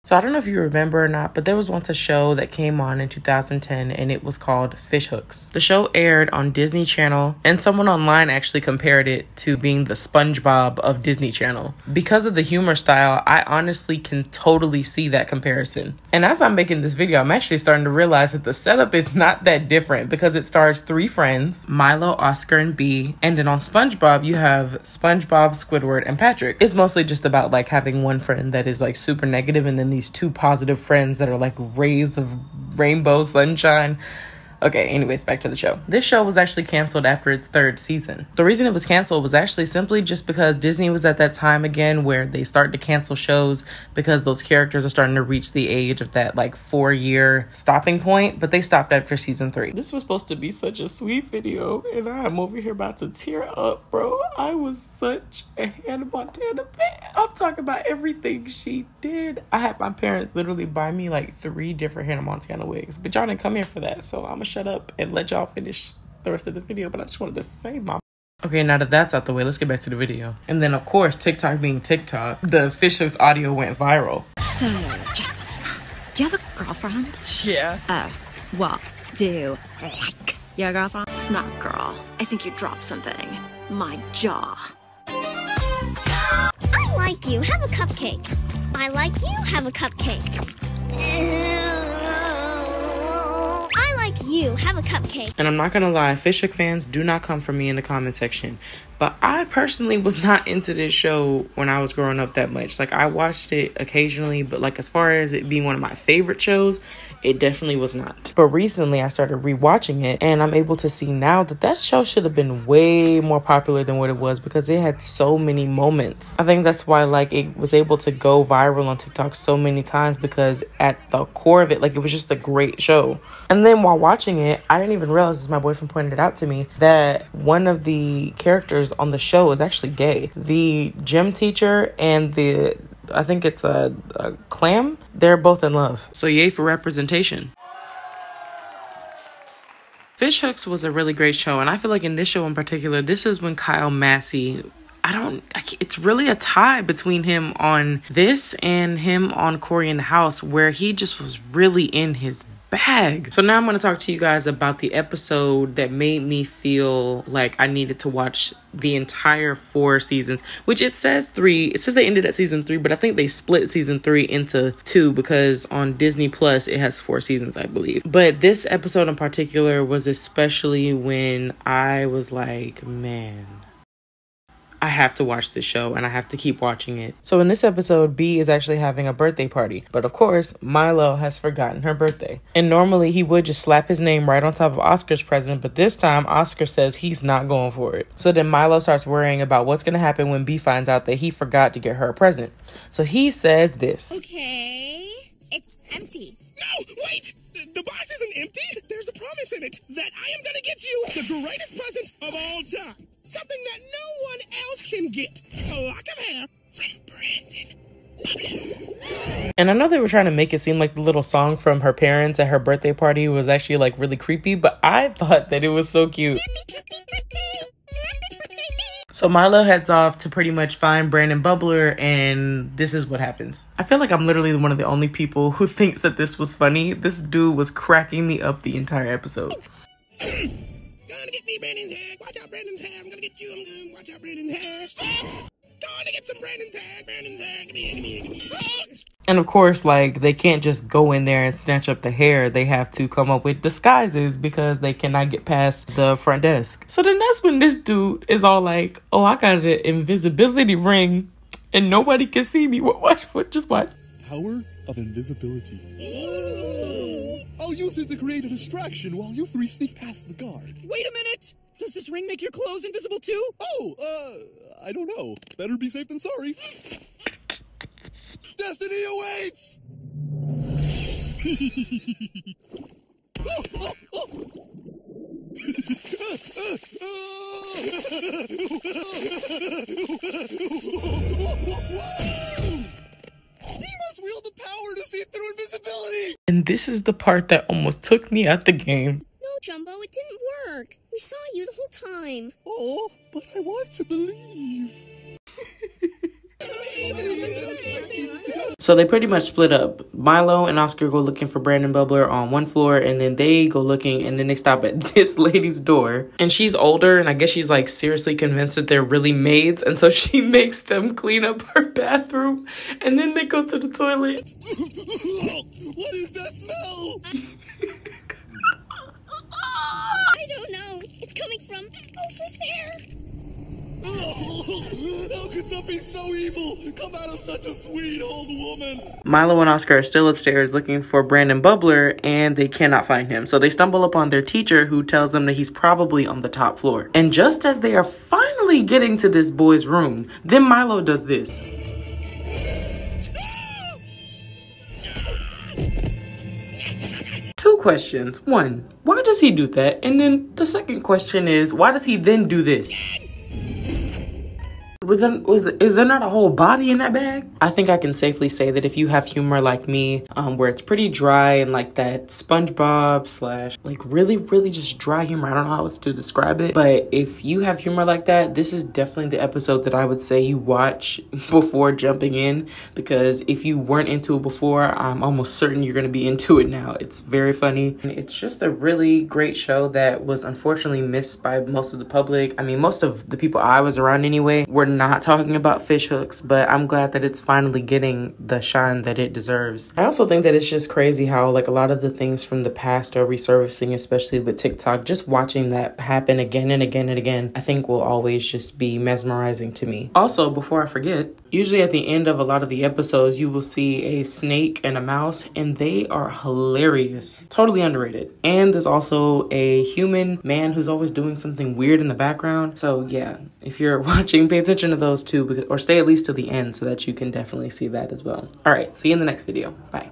So I don't know if you remember or not, but there was once a show that came on in 2010 and it was called Fishhooks. The show aired on Disney Channel and someone online actually compared it to being the SpongeBob of Disney Channel. Because of the humor style, I honestly can totally see that comparison. And as I'm making this video, I'm actually starting to realize that the setup is not that different because it stars 3 friends, Milo, Oscar, and Bee. And then on SpongeBob, you have SpongeBob, Squidward, and Patrick. It's mostly just about like having one friend that is like super negative and then these 2 positive friends that are like rays of rainbow sunshine. Okay, anyways, back to the show. This show was actually canceled after its 3rd season. The reason it was canceled was actually simply just because Disney was at that time again where they start to cancel shows because those characters are starting to reach the age of that like 4-year stopping point, but they stopped after season 3. This was supposed to be such a sweet video and I'm over here about to tear up, bro. I was such a Hannah Montana fan. I'm talking about everything she did. I had my parents literally buy me like 3 different Hannah Montana wigs, but y'all didn't come here for that, so I'm shut up and let y'all finish the rest of the video. But I just wanted to say my... Okay, now that that's out the way, let's get back to the video. And then of course, TikTok being TikTok, the Fishhooks audio went viral. So, Jessalyn, do you have a girlfriend? Yeah. Oh, well, do you like your girlfriend? It's not a girl. I think you dropped something. My jaw. I like you. Have a cupcake. I like you. Have a cupcake. I like you. Have a cupcake. And I'm not gonna lie, Fishhook fans, do not come for me in the comment section. But I personally was not into this show when I was growing up that much. Like, I watched it occasionally, but like as far as it being one of my favorite shows, it definitely was not. But recently I started rewatching it and I'm able to see now that that show should have been way more popular than what it was because it had so many moments. I think that's why like it was able to go viral on TikTok so many times because at the core of it, like it was just a great show. And then while watching it, I didn't even realize, as my boyfriend pointed it out to me, that one of the characters on the show is actually gay. The gym teacher and I think it's a clam, they're both in love. So yay for representation. Fishhooks was a really great show, and I feel like in this show in particular, this is when Kyle Massey, it's really a tie between him on this and him on Cory in the House, where he just was really in his bag. So now I'm going to talk to you guys about the episode that made me feel like I needed to watch the entire 4 seasons, which it says 3. It says they ended at season 3, but I think they split season 3 into 2 because on Disney Plus it has 4 seasons, I believe. But this episode in particular was especially when I was like, man, I have to watch this show and I have to keep watching it. So in this episode, Bee is actually having a birthday party. But of course, Milo has forgotten her birthday. And normally he would just slap his name right on top of Oscar's present. But this time, Oscar says he's not going for it. So then Milo starts worrying about what's going to happen when Bee finds out that he forgot to get her a present. So he says this. Okay, it's empty. No, wait! The box isn't empty! There's a promise in it that I am gonna get you the greatest present of all time. Something that no one else can get. A lock of hair from Brandon. And I know they were trying to make it seem like the little song from her parents at her birthday party was actually like really creepy, but I thought that it was so cute. So Milo heads off to pretty much find Brandon Bubbler, and this is what happens. I feel like I'm literally one of the only people who thinks that this was funny. This dude was cracking me up the entire episode. Gonna get me Brandon's hair. Watch out, Brandon's hair. I'm gonna get you. Watch out, Brandon's hair. Stop. Gonna get some Brandon's hair. Brandon's hair. Give me. Oh. And of course, like, they can't just go in there and snatch up the hair. They have to come up with disguises because they cannot get past the front desk. So then that's when this dude is all like, oh, I got an invisibility ring and nobody can see me. Just watch. Power of invisibility. I'll use it to create a distraction while you 3 sneak past the guard. Wait a minute! Does this ring make your clothes invisible too? Oh, I don't know. Better be safe than sorry. Destiny awaits! He must wield the power to see through invisibility! And this is the part that almost took me out the game. No, Jumbo, it didn't work. We saw you the whole time. Oh, but I want to believe. So they pretty much split up. Milo and Oscar go looking for Brandon Bubbler on one floor, and then they go looking, and then they stop at this lady's door. And she's older, and I guess she's like seriously convinced that they're really maids, and so she makes them clean up her bathroom, and then they go to the toilet. What is that smell? I don't know. It's coming from over there. Oh, how could something so evil come out of such a sweet old woman? Milo and Oscar are still upstairs looking for Brandon Bubbler, and they cannot find him. So they stumble upon their teacher, who tells them that he's probably on the top floor. And just as they are finally getting to this boy's room, then Milo does this. Two questions. One, why does he do that? And then the second question is, why does he then do this? Is there not a whole body in that bag? I think I can safely say that if you have humor like me, where it's pretty dry and like that SpongeBob / like really just dry humor, I don't know how else to describe it, but if you have humor like that, this is definitely the episode that I would say you watch before jumping in, because if you weren't into it before, I'm almost certain you're gonna be into it now. It's very funny, and it's just a really great show that was unfortunately missed by most of the public. I mean, most of the people I was around anyway were not talking about fish hooks, but I'm glad that it's finally getting the shine that it deserves. I also think that it's just crazy how like a lot of the things from the past are resurfacing, especially with TikTok. Just watching that happen again and again and again, I think will always just be mesmerizing to me. Also, before I forget, usually at the end of a lot of the episodes, you will see a snake and a mouse, and they are hilarious. Totally underrated. And there's also a human man who's always doing something weird in the background. So yeah, if you're watching, pay attention to those too, or stay at least to the end so that you can definitely see that as well. All right, see you in the next video. Bye.